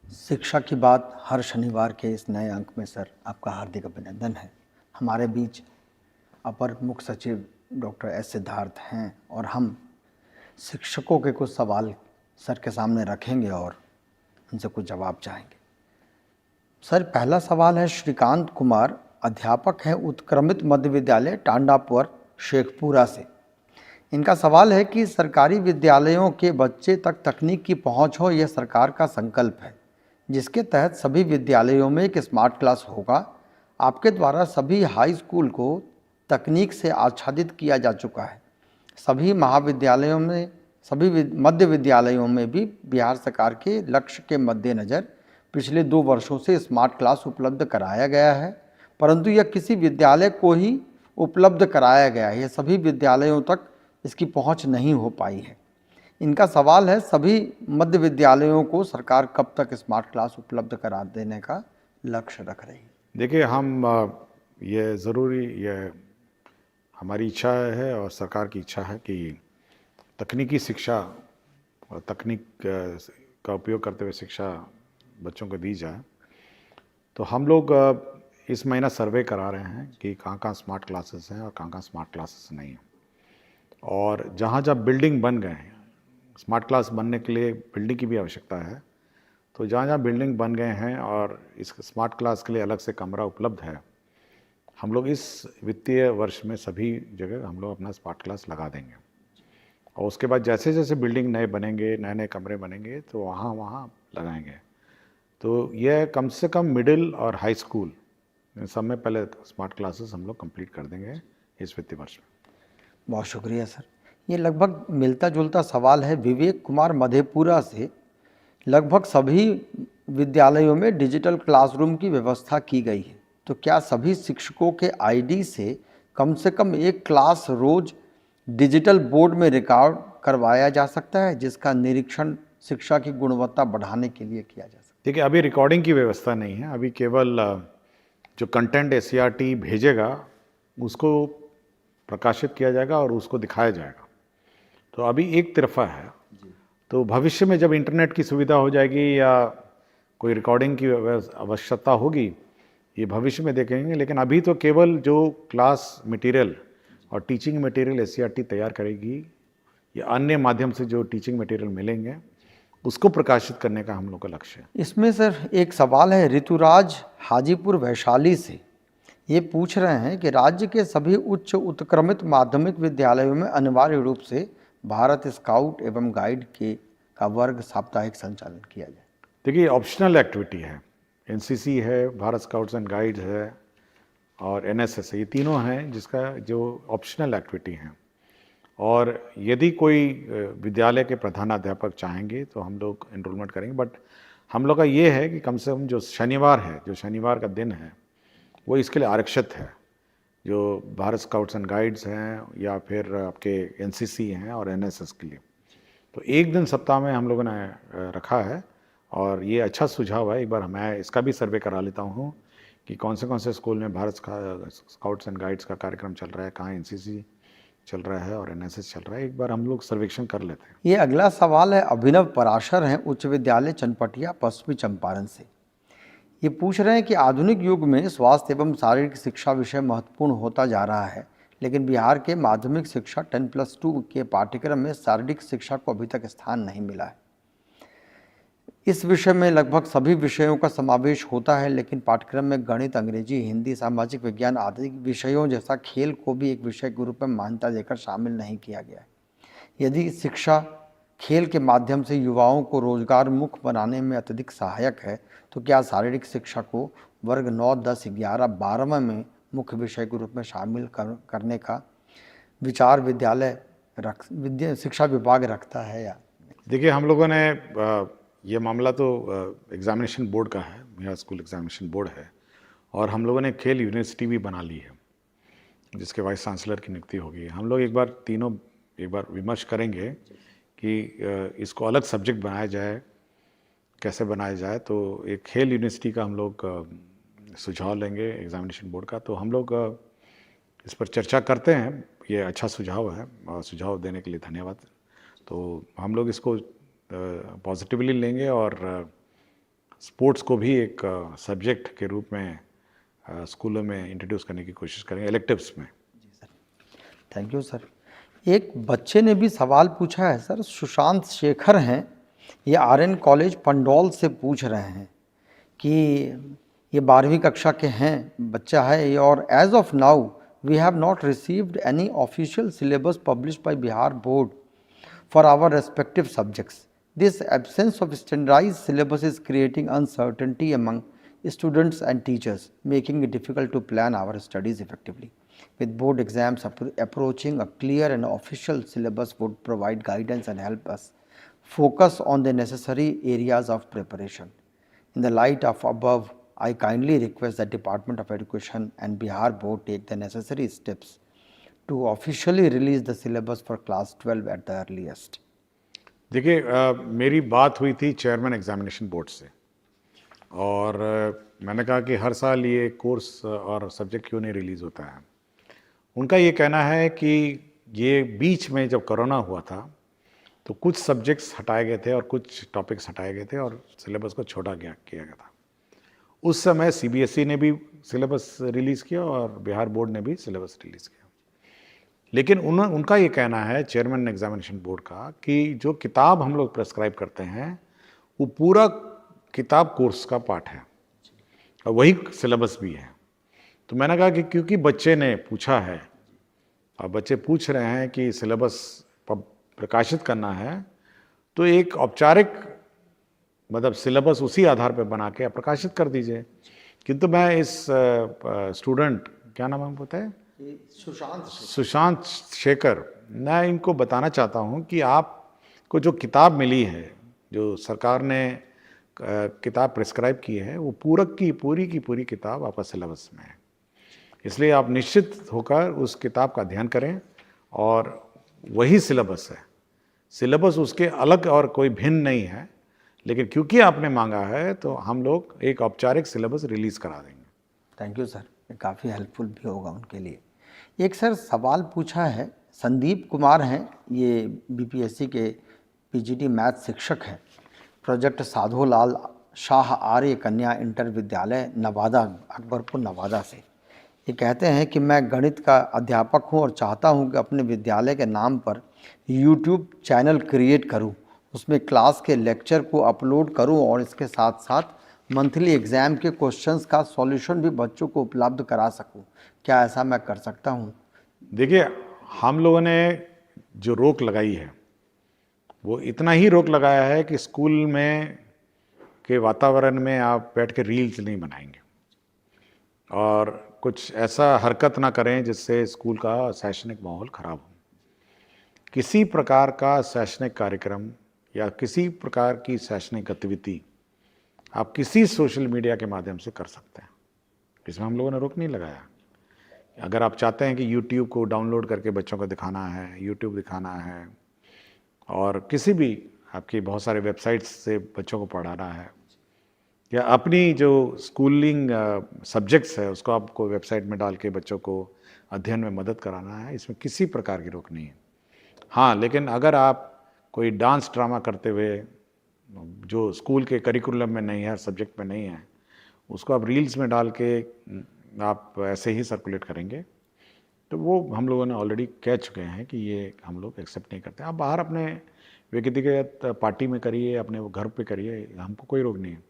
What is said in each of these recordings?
शिक्षा की बात हर शनिवार के इस नए अंक में सर आपका हार्दिक अभिनंदन है। हमारे बीच अपर मुख्य सचिव डॉक्टर एस सिद्धार्थ हैं और हम शिक्षकों के कुछ सवाल सर के सामने रखेंगे और उनसे कुछ जवाब चाहेंगे। सर, पहला सवाल है श्रीकांत कुमार, अध्यापक हैं उत्क्रमित मध्य विद्यालय टांडापुर शेखपुरा से। इनका सवाल है कि सरकारी विद्यालयों के बच्चे तक तकनीक की पहुंच हो, यह सरकार का संकल्प है, जिसके तहत सभी विद्यालयों में एक स्मार्ट क्लास होगा। आपके द्वारा सभी हाई स्कूल को तकनीक से आच्छादित किया जा चुका है। सभी महाविद्यालयों में, सभी मध्य विद्यालयों में भी बिहार सरकार के लक्ष्य के मद्देनज़र पिछले 2 वर्षों से स्मार्ट क्लास उपलब्ध कराया गया है, परंतु यह किसी विद्यालय को ही उपलब्ध कराया गया है, यह सभी विद्यालयों तक इसकी पहुंच नहीं हो पाई है। इनका सवाल है, सभी मध्य विद्यालयों को सरकार कब तक स्मार्ट क्लास उपलब्ध करा देने का लक्ष्य रख रही है? देखिए, हम ये ज़रूरी ये हमारी इच्छा है और सरकार की इच्छा है कि तकनीकी शिक्षा और तकनीक का उपयोग करते हुए शिक्षा बच्चों को दी जाए। तो हम लोग इस महीना सर्वे करा रहे हैं कि कहाँ कहाँ स्मार्ट क्लासेस हैं और कहाँ कहाँ स्मार्ट क्लासेस नहीं हैं। और जहाँ जहाँ बिल्डिंग बन गए हैं, स्मार्ट क्लास बनने के लिए बिल्डिंग की भी आवश्यकता है, तो जहाँ जहाँ बिल्डिंग बन गए हैं और इस स्मार्ट क्लास के लिए अलग से कमरा उपलब्ध है, हम लोग इस वित्तीय वर्ष में सभी जगह हम लोग अपना स्मार्ट क्लास लगा देंगे। और उसके बाद जैसे जैसे बिल्डिंग नए बनेंगे, नए नए कमरे बनेंगे, तो वहाँ वहाँ लगाएंगे। तो यह कम से कम मिडिल और हाई स्कूल सब में पहले स्मार्ट क्लासेस हम लोग कंप्लीट कर देंगे इस वित्तीय वर्ष में। बहुत शुक्रिया सर। ये लगभग मिलता जुलता सवाल है विवेक कुमार मधेपुरा से। लगभग सभी विद्यालयों में डिजिटल क्लासरूम की व्यवस्था की गई है, तो क्या सभी शिक्षकों के आईडी से कम एक क्लास रोज डिजिटल बोर्ड में रिकॉर्ड करवाया जा सकता है, जिसका निरीक्षण शिक्षा की गुणवत्ता बढ़ाने के लिए किया जा सकता है? देखिए, अभी रिकॉर्डिंग की व्यवस्था नहीं है। अभी केवल जो कंटेंट एससीईआरटी भेजेगा उसको प्रकाशित किया जाएगा और उसको दिखाया जाएगा। तो अभी एक तरफा है। तो भविष्य में जब इंटरनेट की सुविधा हो जाएगी या कोई रिकॉर्डिंग की आवश्यकता होगी, ये भविष्य में देखेंगे। लेकिन अभी तो केवल जो क्लास मटेरियल और टीचिंग मटेरियल एससीईआरटी तैयार करेगी या अन्य माध्यम से जो टीचिंग मटेरियल मिलेंगे उसको प्रकाशित करने का हम लोग का लक्ष्य है। इसमें सर एक सवाल है ऋतुराज हाजीपुर वैशाली से। ये पूछ रहे हैं कि राज्य के सभी उच्च उत्क्रमित माध्यमिक विद्यालयों में अनिवार्य रूप से भारत स्काउट एवं गाइड का वर्ग साप्ताहिक संचालन किया जाए। देखिए, ऑप्शनल एक्टिविटी है, एनसीसी है, भारत स्काउट्स एंड गाइड्स है और एनएसएस है। ये तीनों हैं जिसका जो ऑप्शनल एक्टिविटी हैं। और यदि कोई विद्यालय के प्रधानाध्यापक चाहेंगे तो हम लोग एनरोलमेंट करेंगे। बट हम लोग का ये है कि कम से कम जो शनिवार का दिन है वो इसके लिए आरक्षित है। जो भारत स्काउट्स एंड गाइड्स हैं या फिर आपके एनसीसी हैं और एनएसएस के लिए, तो एक दिन सप्ताह में हम लोगों ने रखा है। और ये अच्छा सुझाव है। एक बार मैं इसका भी सर्वे करा लेता हूँ कि कौन से स्कूल में भारत स्काउट्स एंड गाइड्स का कार्यक्रम चल रहा है, कहाँ एनसीसी चल रहा है और एनएसएस चल रहा है। एक बार हम लोग सर्वेक्षण कर लेते हैं। ये अगला सवाल है अभिनव पराशर हैं उच्च विद्यालय चनपटिया पश्चिमी चंपारण से। ये पूछ रहे हैं कि आधुनिक युग में स्वास्थ्य एवं शारीरिक शिक्षा विषय महत्वपूर्ण होता जा रहा है, लेकिन बिहार के माध्यमिक शिक्षा 10+2 के पाठ्यक्रम में शारीरिक शिक्षा को अभी तक स्थान नहीं मिला है। इस विषय में लगभग सभी विषयों का समावेश होता है, लेकिन पाठ्यक्रम में गणित, अंग्रेजी, हिंदी, सामाजिक विज्ञान आदि विषयों जैसा खेल को भी एक विषय के रूप में मान्यता देकर शामिल नहीं किया गया है। यदि शिक्षा खेल के माध्यम से युवाओं को रोजगार मुख बनाने में अत्यधिक सहायक है, तो क्या शारीरिक शिक्षा को वर्ग 9, 10, 11, 12 में मुख्य विषय के रूप में शामिल करने का विचार शिक्षा विभाग रखता है या? देखिए, हम लोगों ने ये मामला तो एग्ज़ामिनेशन बोर्ड का है, मेरा स्कूल एग्ज़ामिनेशन बोर्ड है, और हम लोगों ने खेल यूनिवर्सिटी भी बना ली है जिसके वाइस चांसलर की नियुक्ति होगी। हम लोग एक बार विमर्श करेंगे कि इसको अलग सब्जेक्ट बनाया जाए, कैसे बनाया जाए। तो एक खेल यूनिवर्सिटी का हम लोग सुझाव लेंगे एग्ज़ामिनेशन बोर्ड का। तो हम लोग इस पर चर्चा करते हैं। ये अच्छा सुझाव है और सुझाव देने के लिए धन्यवाद। तो हम लोग इसको पॉजिटिवली लेंगे और स्पोर्ट्स को भी एक सब्जेक्ट के रूप में स्कूलों में इंट्रोड्यूस करने की कोशिश करेंगे, इलेक्टिव्स में। Thank you sir. एक बच्चे ने भी सवाल पूछा है सर, सुशांत शेखर हैं, ये आर्यन कॉलेज पंडौल से पूछ रहे हैं कि ये 12वीं कक्षा के हैं, बच्चा है ये, और as of now we have not received any official syllabus published by Bihar board for our respective subjects. This absence of standardized syllabus is creating uncertainty among students and teachers, making it difficult to plan our studies effectively. With board exams approaching, a clear and official syllabus would provide guidance and help us focus on the necessary areas of preparation. In the light of above, I kindly request that Department of Education and Bihar Board take the necessary steps to officially release the syllabus for class 12 at the earliest. देखिए, मेरी बात हुई थी chairman examination board से, और मैंने कहा कि हर साल ये कोर्स और सब्जेक्ट क्यों नहीं रिलीज़ होता है। उनका ये कहना है कि ये बीच में जब कोरोना हुआ था तो कुछ सब्जेक्ट्स हटाए गए थे और कुछ टॉपिक्स हटाए गए थे और सिलेबस को छोटा किया गया था। उस समय सीबीएसई ने भी सिलेबस रिलीज़ किया और बिहार बोर्ड ने भी सिलेबस रिलीज़ किया। लेकिन उनका ये कहना है, चेयरमैन एग्जामिनेशन बोर्ड का, कि जो किताब हम लोग प्रेस्क्राइब करते हैं वो पूरा किताब कोर्स का पार्ट है और वही सिलेबस भी है। तो मैंने कहा कि क्योंकि बच्चे ने पूछा है और बच्चे पूछ रहे हैं कि सिलेबस प्रकाशित करना है, तो एक औपचारिक मतलब सिलेबस उसी आधार पर बना के प्रकाशित कर दीजिए। किंतु मैं इस स्टूडेंट, क्या नाम है पता है, सुशांत शेखर, मैं इनको बताना चाहता हूं कि आपको जो किताब मिली है, जो सरकार ने किताब प्रिस्क्राइब की है, वो पूरी की पूरी किताब आपका सिलेबस में है। इसलिए आप निश्चित होकर उस किताब का अध्ययन करें और वही सिलेबस है। सिलेबस उसके अलग और कोई भिन्न नहीं है, लेकिन क्योंकि आपने मांगा है तो हम लोग एक औपचारिक सिलेबस रिलीज़ करा देंगे। थैंक यू सर, ये काफ़ी हेल्पफुल भी होगा उनके लिए। एक सर सवाल पूछा है, संदीप कुमार हैं, ये बीपीएससी के पीजीटी मैथ शिक्षक हैं, प्रोजेक्ट साधोलाल शाह आर्य कन्या इंटर विद्यालय नवादा, अकबरपुर नवादा से। ये कहते हैं कि मैं गणित का अध्यापक हूं और चाहता हूं कि अपने विद्यालय के नाम पर यूट्यूब चैनल क्रिएट करूं, उसमें क्लास के लेक्चर को अपलोड करूं और इसके साथ साथ मंथली एग्ज़ाम के क्वेश्चंस का सॉल्यूशन भी बच्चों को उपलब्ध करा सकूं। क्या ऐसा मैं कर सकता हूं? देखिए, हम लोगों ने जो रोक लगाई है वो इतना ही रोक लगाया है कि स्कूल में के वातावरण में आप बैठ के रील्स नहीं बनाएंगे और कुछ ऐसा हरकत ना करें जिससे स्कूल का शैक्षणिक माहौल खराब हो। किसी प्रकार का शैक्षणिक कार्यक्रम या किसी प्रकार की शैक्षणिक गतिविधि आप किसी सोशल मीडिया के माध्यम से कर सकते हैं, इसमें हम लोगों ने रोक नहीं लगाया। अगर आप चाहते हैं कि YouTube को डाउनलोड करके बच्चों को दिखाना है, YouTube दिखाना है, और किसी भी आपकी बहुत सारे वेबसाइट्स से बच्चों को पढ़ाना है, या अपनी जो स्कूलिंग सब्जेक्ट्स है उसको आपको वेबसाइट में डाल के बच्चों को अध्ययन में मदद कराना है, इसमें किसी प्रकार की रोक नहीं है। हाँ, लेकिन अगर आप कोई डांस ड्रामा करते हुए जो स्कूल के करिकुलम में नहीं है, सब्जेक्ट में नहीं है, उसको आप रील्स में डाल के आप ऐसे ही सर्कुलेट करेंगे, तो वो हम लोगों ने ऑलरेडी कह चुके हैं कि ये हम लोग एक्सेप्ट नहीं करते। आप बाहर अपने व्यक्तिगत पार्टी में करिए, अपने घर पे करिए, हमको कोई रोक नहीं है,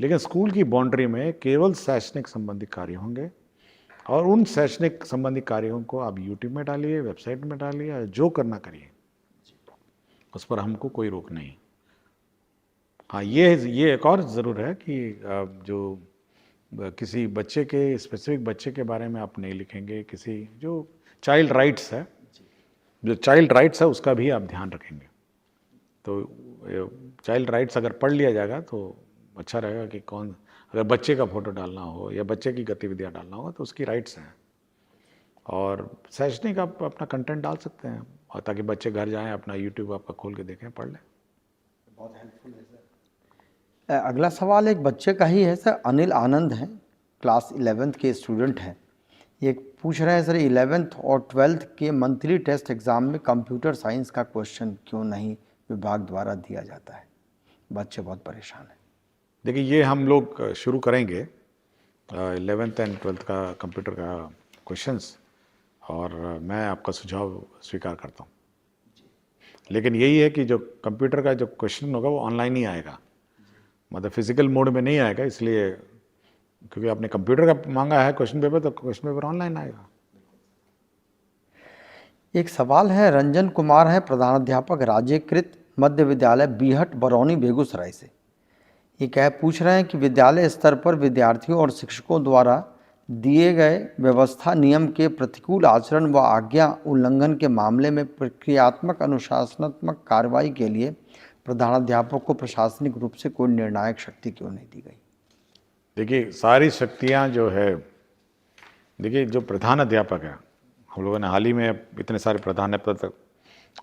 लेकिन स्कूल की बाउंड्री में केवल शैक्षणिक संबंधी कार्य होंगे और उन शैक्षणिक संबंधी कार्यों को आप यूट्यूब में डालिए, वेबसाइट में डालिए, जो करना करिए, उस पर हमको कोई रोक नहीं। हाँ, ये एक और ज़रूर है कि जो किसी बच्चे के, स्पेसिफिक बच्चे के बारे में आप नहीं लिखेंगे, किसी जो चाइल्ड राइट्स है, जो चाइल्ड राइट्स है उसका भी आप ध्यान रखेंगे। तो चाइल्ड राइट्स अगर पढ़ लिया जाएगा तो अच्छा रहेगा कि कौन, अगर बच्चे का फ़ोटो डालना हो या बच्चे की गतिविधियाँ डालना हो तो उसकी राइट्स हैं, और शैक्षणिक आप अपना कंटेंट डाल सकते हैं, और ताकि बच्चे घर जाएं अपना यूट्यूब आपका खोल के देखें, पढ़ लें। बहुत हेल्पफुल है सर। अगला सवाल एक बच्चे का ही है सर, अनिल आनंद हैं, क्लास 11th के स्टूडेंट हैं। ये पूछ रहे हैं सर, 11th और 12th के मंथली टेस्ट एग्ज़ाम में कंप्यूटर साइंस का क्वेश्चन क्यों नहीं विभाग द्वारा दिया जाता है? बच्चे बहुत परेशान हैं। देखिए ये हम लोग शुरू करेंगे 11th एंड 12th का कंप्यूटर का क्वेश्चंस, और मैं आपका सुझाव स्वीकार करता हूँ। लेकिन यही है कि जो कंप्यूटर का जो क्वेश्चन होगा वो ऑनलाइन ही आएगा, मतलब फिजिकल मोड में नहीं आएगा, इसलिए क्योंकि आपने कंप्यूटर का मांगा है क्वेश्चन पेपर, तो क्वेश्चन पेपर ऑनलाइन आएगा। एक सवाल है, रंजन कुमार है, प्रधानाध्यापक राज्यकृत मध्य विद्यालय बीहट बरौनी बेगूसराय से। ये क्या पूछ रहे हैं कि विद्यालय स्तर पर विद्यार्थियों और शिक्षकों द्वारा दिए गए व्यवस्था नियम के प्रतिकूल आचरण व आज्ञा उल्लंघन के मामले में प्रक्रियात्मक अनुशासनात्मक कार्रवाई के लिए प्रधानाध्यापक को प्रशासनिक रूप से कोई निर्णायक शक्ति क्यों नहीं दी गई? देखिए सारी शक्तियाँ जो है, देखिए जो प्रधान अध्यापक है, हम लोगों ने हाल ही में इतने सारे प्रधानाध्यापक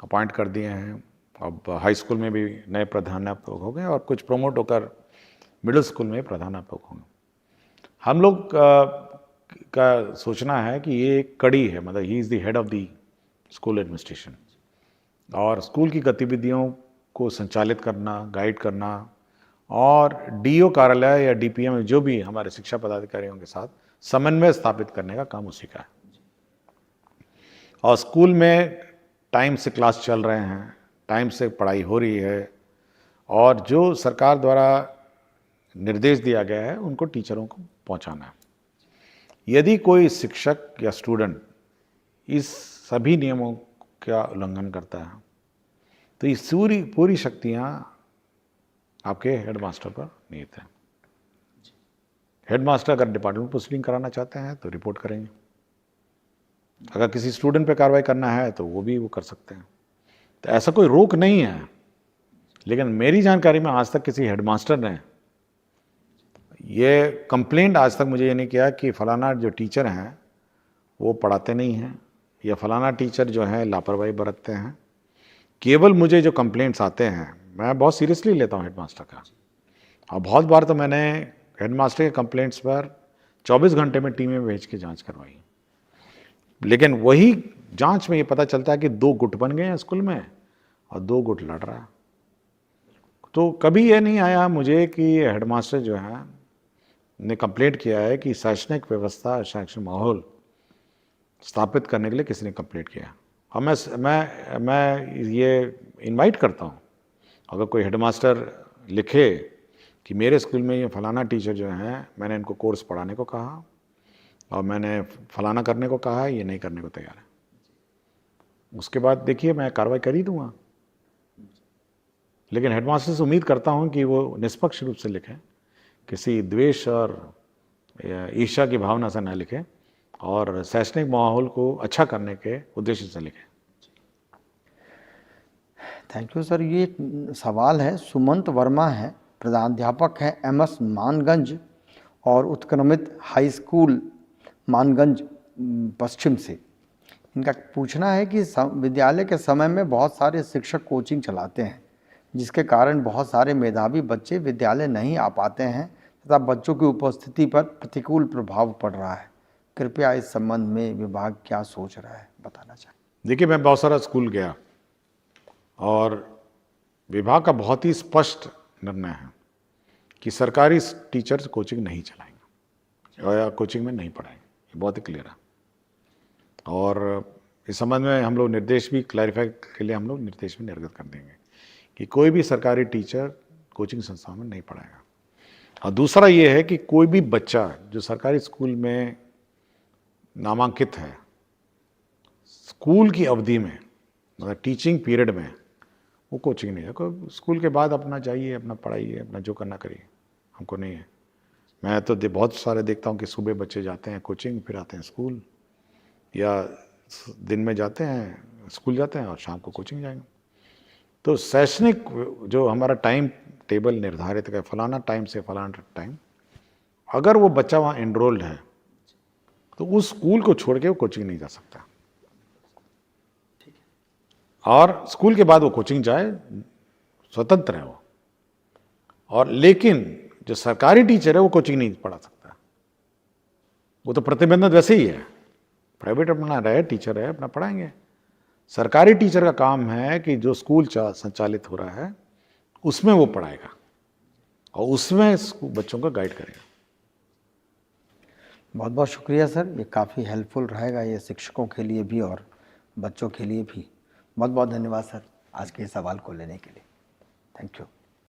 अपॉइंट कर दिए हैं। अब हाई स्कूल में भी नए प्रधानाध्यापक हो गए और कुछ प्रमोट होकर मिडिल स्कूल में प्रधानाध्यापक होंगे। हम लोग का सोचना है कि ये एक कड़ी है, मतलब he is the head of the school administration, और स्कूल की गतिविधियों को संचालित करना, गाइड करना, और डीओ कार्यालय या डीपीएम जो भी हमारे शिक्षा पदाधिकारियों के साथ समन्वय स्थापित करने का काम उसी का है। और स्कूल में टाइम से क्लास चल रहे हैं, टाइम से पढ़ाई हो रही है, और जो सरकार द्वारा निर्देश दिया गया है उनको टीचरों को पहुंचाना है। यदि कोई शिक्षक या स्टूडेंट इस सभी नियमों का उल्लंघन करता है तो ये पूरी शक्तियां आपके हेडमास्टर पर निहित हैं। हेडमास्टर अगर डिपार्टमेंट पोस्टिंग कराना चाहते हैं तो रिपोर्ट करेंगे, अगर किसी स्टूडेंट पे कार्रवाई करना है तो वो कर सकते हैं। तो ऐसा कोई रोक नहीं है। लेकिन मेरी जानकारी में आज तक किसी हेडमास्टर ने ये कंप्लेंट आज तक मुझे ये नहीं किया कि फलाना जो टीचर हैं वो पढ़ाते नहीं हैं या फलाना टीचर जो है लापरवाही बरतते हैं। केवल मुझे जो कंप्लेंट्स आते हैं, मैं बहुत सीरियसली लेता हूँ हेडमास्टर का, और बहुत बार तो मैंने हेडमास्टर के कंप्लेंट्स पर 24 घंटे में टीमें भेज के जांच करवाई। लेकिन वही जांच में ये पता चलता है कि 2 गुट बन गए हैं स्कूल में और 2 गुट लड़ रहा है। तो कभी ये नहीं आया मुझे कि हेडमास्टर जो है ने कंप्लेंट किया है कि शैक्षणिक व्यवस्था, शैक्षणिक माहौल स्थापित करने के लिए किसी ने कंप्लेंट किया। और मैं ये इनवाइट करता हूँ, अगर कोई हेडमास्टर लिखे कि मेरे स्कूल में ये फलाना टीचर जो हैं, मैंने इनको कोर्स पढ़ाने को कहा और मैंने फलाना करने को कहा है, ये नहीं करने को तैयार है, उसके बाद देखिए मैं कार्रवाई कर ही दूंगा। लेकिन हेडमास्टर से उम्मीद करता हूं कि वो निष्पक्ष रूप से लिखें, किसी द्वेष और ईर्ष्या की भावना से न लिखें, और शैक्षणिक माहौल को अच्छा करने के उद्देश्य से लिखें। Thank you sir. ये सवाल है, सुमंत वर्मा है, प्रधानाध्यापक है एमएस मानगंज और उत्क्रमित हाई स्कूल मानगंज पश्चिम से। इनका पूछना है कि विद्यालय के समय में बहुत सारे शिक्षक कोचिंग चलाते हैं, जिसके कारण बहुत सारे मेधावी बच्चे विद्यालय नहीं आ पाते हैं तथा बच्चों की उपस्थिति पर प्रतिकूल प्रभाव पड़ रहा है। कृपया इस संबंध में विभाग क्या सोच रहा है बताना चाहिए। देखिए मैं बहुत सारा स्कूल गया और विभाग का बहुत ही स्पष्ट निर्णय है कि सरकारी टीचर्स कोचिंग नहीं चलाएंगे या कोचिंग में नहीं पढ़ाएंगे, ये बहुत ही क्लियर है। और इस संबंध में हम लोग निर्देश भी क्लैरिफाई के लिए हम लोग निर्देश भी निर्गत कर देंगे कि कोई भी सरकारी टीचर कोचिंग संस्थान में नहीं पढ़ाएगा। और दूसरा ये है कि कोई भी बच्चा जो सरकारी स्कूल में नामांकित है, स्कूल की अवधि में मतलब टीचिंग पीरियड में वो कोचिंग नहीं है। कोई स्कूल के बाद अपना जाइए, अपना पढ़ाइए, अपना जो करना करिए, हमको नहीं है। मैं तो बहुत सारे देखता हूँ कि सुबह बच्चे जाते हैं कोचिंग, फिर आते हैं स्कूल, या दिन में जाते हैं स्कूल जाते हैं और शाम को कोचिंग जाएंगे। तो शैक्षणिक जो हमारा टाइम टेबल निर्धारित है, फलाना टाइम से फलाना टाइम, अगर वो बच्चा वहाँ एनरोल्ड है तो उस स्कूल को छोड़ के वो कोचिंग नहीं जा सकता, और स्कूल के बाद वो कोचिंग जाए, स्वतंत्र है वो। और लेकिन जो सरकारी टीचर है वो कोचिंग नहीं पढ़ा सकता, वो तो प्रतिबंधित वैसे ही है। प्राइवेट अपना रहे, टीचर है, अपना पढ़ाएंगे। सरकारी टीचर का काम है कि जो स्कूल संचालित हो रहा है उसमें वो पढ़ाएगा, और उसमें बच्चों को गाइड करेगा। बहुत बहुत शुक्रिया सर, ये काफ़ी हेल्पफुल रहेगा, ये शिक्षकों के लिए भी और बच्चों के लिए भी। बहुत बहुत धन्यवाद सर आज के सवाल को लेने के लिए। Thank you.